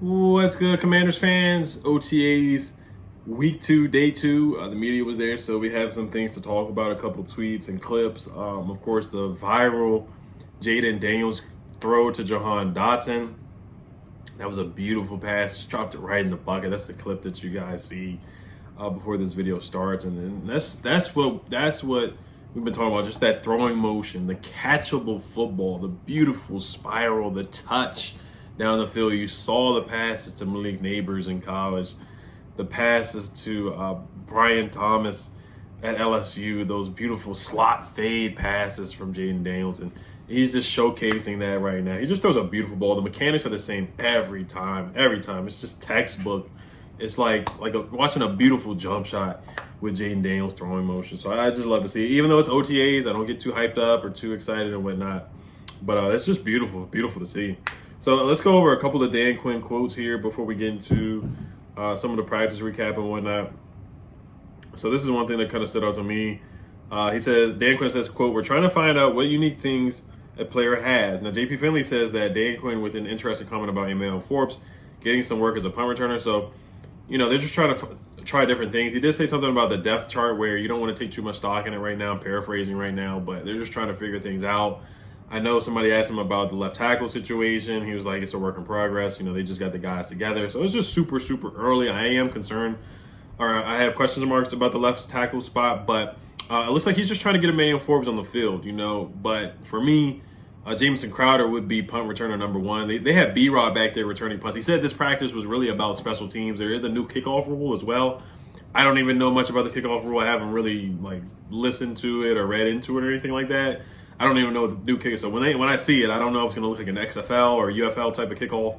What's good, Commanders fans? OTAs, week 2, day 2. The media was there, so we have some things to talk about, a couple tweets and clips. Of course, the viral Jayden Daniels throw to Dotson. That was a beautiful pass. Just dropped it right in the bucket. That's the clip that you guys see before this video starts, and that's what we've been talking about. Just that throwing motion, the catchable football, the beautiful spiral, the touch down the field. You saw the passes to Malik Neighbors in college, the passes to Brian Thomas at LSU, those beautiful slot fade passes from Jayden Daniels, and he's just showcasing that right now. He just throws a beautiful ball. The mechanics are the same every time. It's just textbook. It's like watching a beautiful jump shot with Jayden Daniels throwing motion. So I just love to see it. Even though it's OTAs, I don't get too hyped up or too excited and whatnot. But it's just beautiful to see. So let's go over a couple of Dan Quinn quotes here before we get into some of the practice recap and whatnot. So this is one thing that kind of stood out to me. Dan Quinn says, quote, "We're trying to find out what unique things a player has." Now, JP Finley says that Dan Quinn with an interesting comment about Emmanuel Forbes getting some work as a punt returner. So, they're just trying to try different things. He did say something about the depth chart where you don't want to take too much stock in it right now. I'm paraphrasing right now, but they're just trying to figure things out. I know somebody asked him about the left tackle situation. He was like, it's a work in progress. They just got the guys together. So it's just super early. I am concerned, or I have question marks about the left tackle spot, but it looks like he's just trying to get Emmanuel Forbes on the field, But for me, Jamison Crowder would be punt returner number one. They have B-Rod back there returning punts. He said this practice was really about special teams. There is a new kickoff rule as well. I don't even know much about the kickoff rule. I haven't really listened to it or read into it or anything like that. I don't even know what the new kick is. So when I see it, I don't know if it's going to look like an XFL or UFL type of kickoff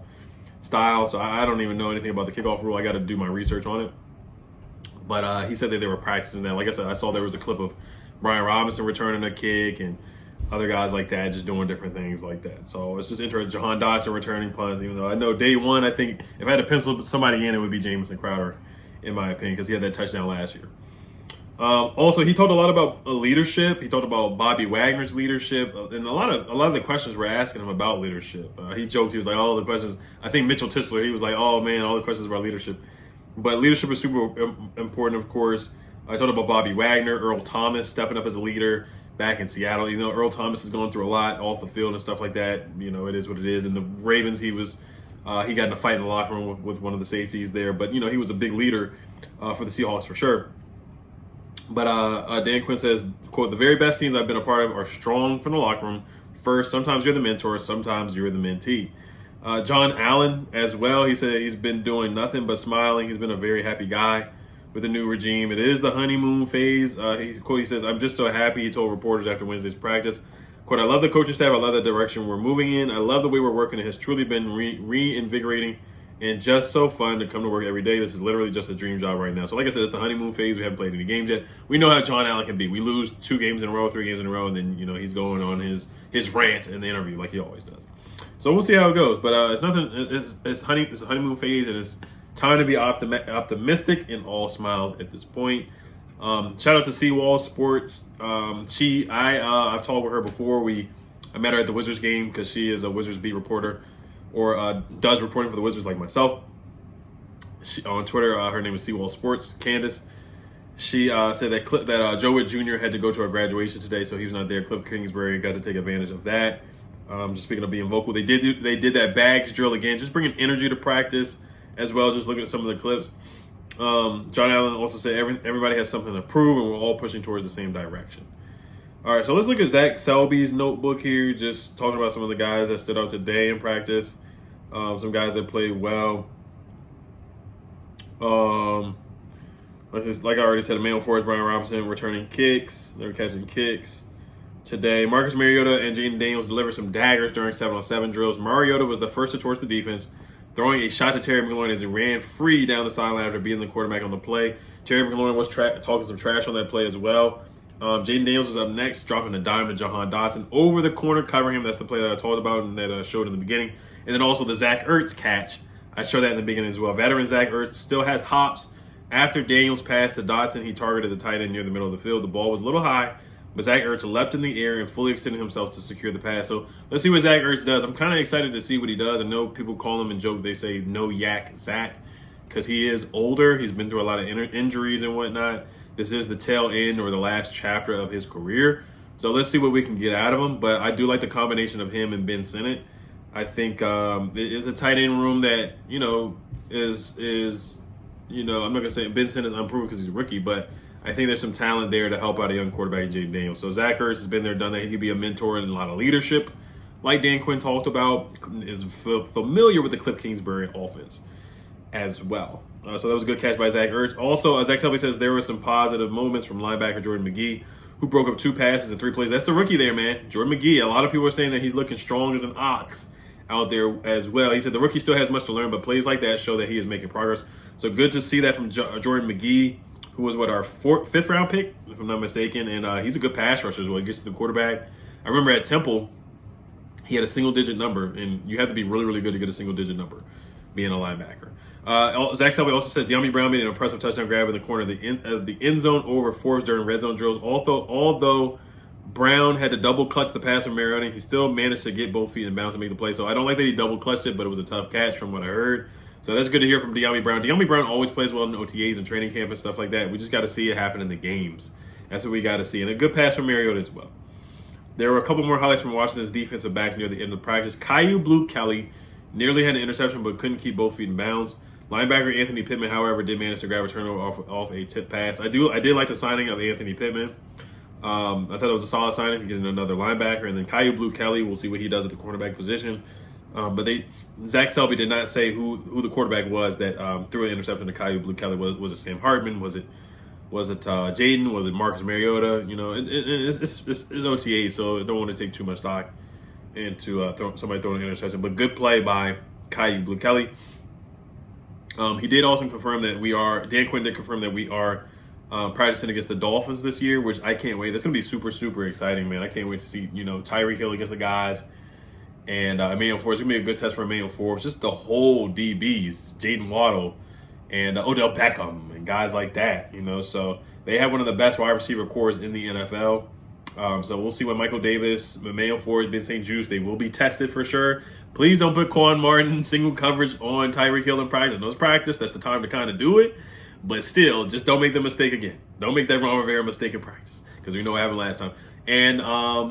style. So I don't even know anything about the kickoff rule. I got to do my research on it. But he said that they were practicing that. Like I said, I saw there was a clip of Brian Robinson returning a kick and other guys like that just doing different things like that. So it's just interesting. Dotson returning punts, even though I know day one, I think if I had to pencil somebody in, it would be Jamison Crowder, in my opinion, because he had that touchdown last year. Also, he talked a lot about leadership. He talked about Bobby Wagner's leadership, and a lot of the questions were asking him about leadership. He joked, he was like, all the questions. I think Mitchell Tischler, he was like, oh man, all the questions about leadership. But leadership is super important, of course. I talked about Bobby Wagner, Earl Thomas stepping up as a leader back in Seattle. Earl Thomas is going through a lot off the field and stuff like that. It is what it is. And the Ravens, he got in a fight in the locker room with one of the safeties there. But, he was a big leader for the Seahawks for sure. But Dan Quinn says, quote, "The very best teams I've been a part of are strong from the locker room. First, sometimes you're the mentor, sometimes you're the mentee." John Allen as well, he said he's been doing nothing but smiling. He's been a very happy guy with the new regime. It is the honeymoon phase. He says, "I'm just so happy," he told reporters after Wednesday's practice. Quote, "I love the coaching staff. I love the direction we're moving in. I love the way we're working. It has truly been reinvigorating and just so fun to come to work every day. This is literally just a dream job right now." So like I said, it's the honeymoon phase. We haven't played any games yet. We know how John Allen can be. We lose 2 games in a row, 3 games in a row, and then, he's going on his rant in the interview like he always does. So we'll see how it goes. But it's nothing. It's a honeymoon phase, and it's time to be optimistic and all smiles at this point. Shout out to Seawall Sports. I've talked with her before. I met her at the Wizards game because she is a Wizards beat reporter, or does reporting for the Wizards like myself. On Twitter, her name is Seawall Sports, Candace. She said that Joe Witt Jr. had to go to a graduation today, so he was not there. Cliff Kingsbury got to take advantage of that. Just speaking of being vocal, they did that bags drill again, just bringing energy to practice as well. Just looking at some of the clips. John Allen also said everybody has something to prove, and we're all pushing towards the same direction. All right, so let's look at Zach Selby's notebook here, just talking about some of the guys that stood out today in practice, some guys that played well. Like I already said, Emmanuel Forbes, Brian Robinson returning kicks. They were catching kicks today. Marcus Mariota and Jayden Daniels delivered some daggers during 7-on-7 drills. Mariota was the first to torch the defense, throwing a shot to Terry McLaurin as he ran free down the sideline after beating the quarterback on the play. Terry McLaurin was talking some trash on that play as well. Jayden Daniels was up next, dropping a dime to Dotson over the corner, covering him. That's the play that I talked about and that I showed in the beginning. And then also the Zach Ertz catch. I showed that in the beginning as well. Veteran Zach Ertz still has hops. After Daniels passed to Dotson, he targeted the tight end near the middle of the field. The ball was a little high, but Zach Ertz leapt in the air and fully extended himself to secure the pass. So let's see what Zach Ertz does. I'm kind of excited to see what he does. I know people call him and joke, they say no yak Zach, because he is older. He's been through a lot of injuries and whatnot. This is the tail end or the last chapter of his career. So let's see what we can get out of him. But I do like the combination of him and Ben Sinnott. I think it is a tight end room that, is I'm not going to say Ben Sinnott is unproven because he's a rookie, but I think there's some talent there to help out a young quarterback, Jayden Daniels. So Zach Ertz has been there, done that. He could be a mentor and a lot of leadership. Like Dan Quinn talked about, is familiar with the Cliff Kingsbury offense as well. So that was a good catch by Zach Ertz. Also, as Zach Selby says, there were some positive moments from linebacker Jordan McGee, who broke up 2 passes in 3 plays. That's the rookie there, man. Jordan McGee. A lot of people are saying that he's looking strong as an ox out there as well. He said the rookie still has much to learn, but plays like that show that he is making progress. So good to see that from Jordan McGee, who was our 5th round pick, if I'm not mistaken. And he's a good pass rusher as well. He gets to the quarterback. I remember at Temple, he had a single-digit number, and you have to be really, really good to get a single-digit number being a linebacker. Zach Selby also said De'Ami Brown made an impressive touchdown grab in the corner of the end zone over Forbes during red zone drills. Although Brown had to double clutch the pass from Mariota, he still managed to get both feet in bounds and make the play. So I don't like that he double clutched it, but it was a tough catch from what I heard. So that's good to hear from De'Ami Brown. De'Ami Brown always plays well in OTAs and training camp and stuff like that. We just got to see it happen in the games. That's what we got to see. And a good pass from Mariota as well. There were a couple more highlights from Washington's defensive back near the end of practice. Caillou Blue Kelly nearly had an interception but couldn't keep both feet in bounds. Linebacker Anthony Pittman, however, did manage to grab a turnover off a tip pass. I did like the signing of Anthony Pittman. I thought it was a solid signing to get another linebacker. And then Caillou Blue Kelly, we'll see what he does at the cornerback position. But Zach Selby did not say who the quarterback was that threw an interception to Caillou Blue Kelly. Was it Sam Hartman? Was it Jayden? Was it Marcus Mariota? It's OTA, so I don't want to take too much stock into somebody throwing an interception. But good play by Caillou Blue Kelly. He did also confirm that Dan Quinn did confirm that we are practicing against the Dolphins this year, which I can't wait. That's going to be super, super exciting, man. I can't wait to see, Tyreek Hill against the guys. And Emmanuel Forbes, it's going to be a good test for Emmanuel Forbes. Just the whole DBs, Jaden Waddle and Odell Beckham and guys like that, So they have one of the best wide receiver cores in the NFL. So we'll see what Michael Davis, Emmanuel Forbes, Ben St. Juice, they will be tested for sure. Please don't put Quan Martin single coverage on Tyreek Hill in practice. Those practice, that's the time to kind of do it. But still, just don't make the mistake again. Don't make that Ron Rivera mistake in practice because we know what happened last time. And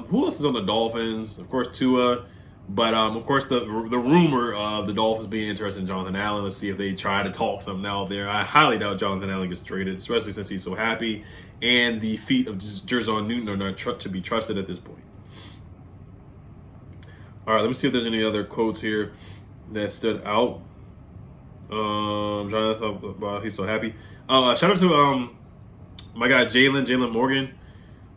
who else is on the Dolphins? Of course, Tua. But, of course, the rumor of the Dolphins being interested in Jonathan Allen. Let's see if they try to talk something out there. I highly doubt Jonathan Allen gets traded, especially since he's so happy. And the feet of Jerzon Newton are not to be trusted at this point. All right, let me see if there's any other quotes here that stood out. Jonathan, he's so happy. Shout out to my guy Jalen Morgan.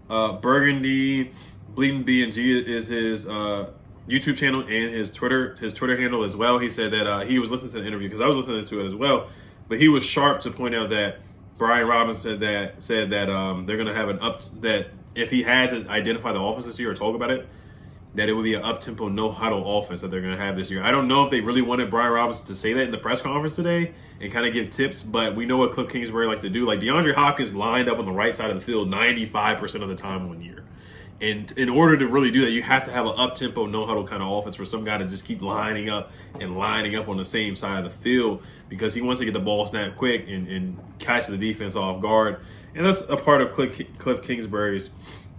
Burgundy Bleeding B&G is his YouTube channel and his Twitter handle as well. He said that he was listening to the interview because I was listening to it as well. But he was sharp to point out that Brian Robinson said that they're going to have that if he had to identify the offense this year or talk about it, that it would be an up-tempo, no-huddle offense that they're going to have this year. I don't know if they really wanted Brian Robinson to say that in the press conference today and kind of give tips, but we know what Cliff Kingsbury likes to do. Like DeAndre Hopkins lined up on the right side of the field 95% of the time one year. And in order to really do that, you have to have an up-tempo, no-huddle kind of offense for some guy to just keep lining up on the same side of the field because he wants to get the ball snapped quick and catch the defense off guard. And that's a part of Cliff Kingsbury's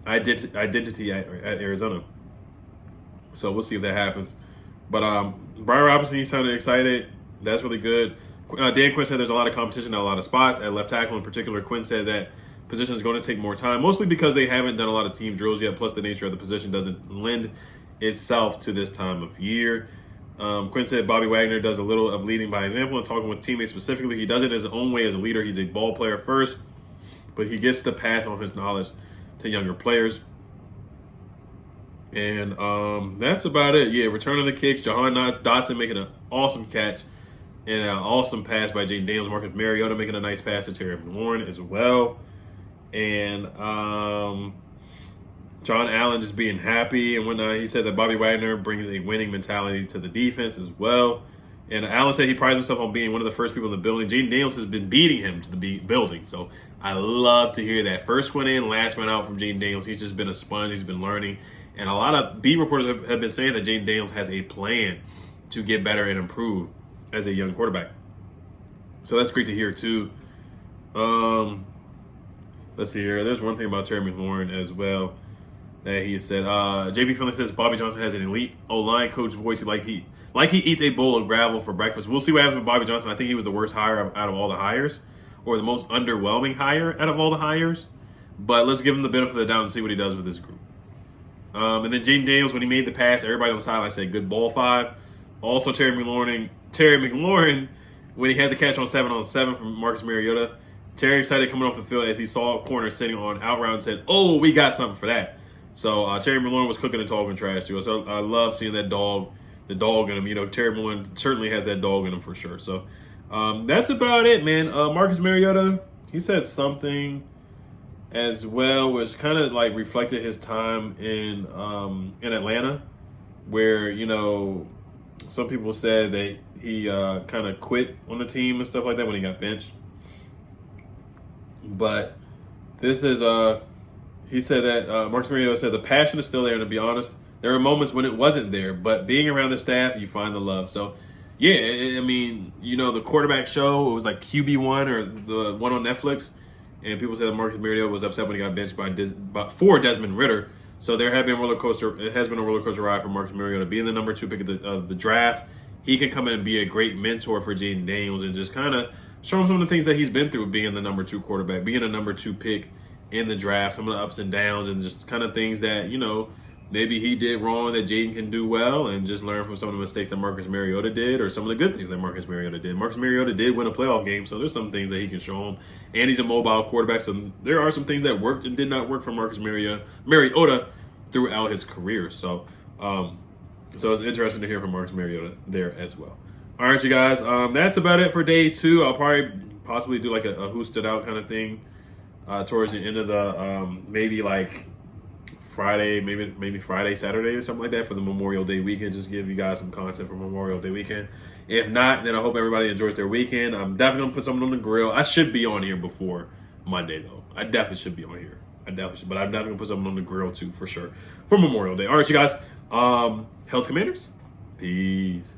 identity at Arizona. So we'll see if that happens. But Brian Robinson, he sounded excited. That's really good. Dan Quinn said there's a lot of competition at a lot of spots. At left tackle in particular, Quinn said that position is going to take more time, mostly because they haven't done a lot of team drills yet, plus the nature of the position doesn't lend itself to this time of year. Quinn said Bobby Wagner does a little of leading by example and talking with teammates specifically. He does it his own way as a leader. He's a ball player first, but he gets to pass on his knowledge to younger players. And that's about it. Yeah, return of the kicks. Jahan Dotson making an awesome catch and an awesome pass by Jayden Daniels. Marcus Mariota making a nice pass to Terry McLaurin as well. And John Allen just being happy and whatnot. He said that Bobby Wagner brings a winning mentality to the defense as well. And Allen said he prides himself on being one of the first people in the building. Jayden Daniels has been beating him to the building. So I love to hear that. First one in, last one out from Jayden Daniels. He's just been a sponge. He's been learning. And a lot of beat reporters have been saying that Jayden Daniels has a plan to get better and improve as a young quarterback. So that's great to hear, too. Let's see here. There's one thing about Terry McLaurin as well that he said. JB Finley says Bobby Johnson has an elite O-line coach voice like he eats a bowl of gravel for breakfast. We'll see what happens with Bobby Johnson. I think he was the worst hire out of all the hires, or the most underwhelming hire out of all the hires. But let's give him the benefit of the doubt and see what he does with this group. And then Jayden Daniels, when he made the pass, everybody on the sideline said good ball 5. Also Terry McLaurin, when he had the catch on 7-on-7 from Marcus Mariota. Terry excited coming off the field as he saw a corner sitting on out route and said, "Oh, we got something for that." So Terry McLaurin was cooking and talking trash too. So I love seeing that dog, the dog in him. You know, Terry McLaurin certainly has that dog in him for sure. So that's about it, man. Marcus Mariota, he said something as well, which kind of like reflected his time in Atlanta, where, you know, some people said that he kind of quit on the team and stuff like that when he got benched. But this is, he said that, Marcus Mariota said the passion is still there, and to be honest, there are moments when it wasn't there, but being around the staff, you find the love. So, yeah, I mean, you know, the quarterback show, it was like QB1 or the one on Netflix, and people said that Marcus Mariota was upset when he got benched for Desmond Ridder. So there has been a roller coaster ride for Marcus Mariota. Being the number 2 pick of the draft, he can come in and be a great mentor for Jayden Daniels and just kind of show him some of the things that he's been through being the number 2 quarterback, being a number 2 pick in the draft, some of the ups and downs and just kind of things that, you know, maybe he did wrong that Jayden can do well, and just learn from some of the mistakes that Marcus Mariota did or some of the good things that Marcus Mariota did. Marcus Mariota did win a playoff game, so there's some things that he can show him. And he's a mobile quarterback, so there are some things that worked and did not work for Marcus Mariota throughout his career. So so it's interesting to hear from Marcus Mariota there as well. All right, you guys, that's about it for day 2. I'll possibly do like a who stood out kind of thing towards the end of the maybe like Friday, maybe Friday, Saturday or something like that for the Memorial Day weekend. Just give you guys some content for Memorial Day weekend. If not, then I hope everybody enjoys their weekend. I'm definitely going to put something on the grill. I should be on here before Monday, though. I definitely should be on here. But I'm definitely going to put something on the grill, too, for sure, for Memorial Day. All right, you guys. Health Commanders. Peace.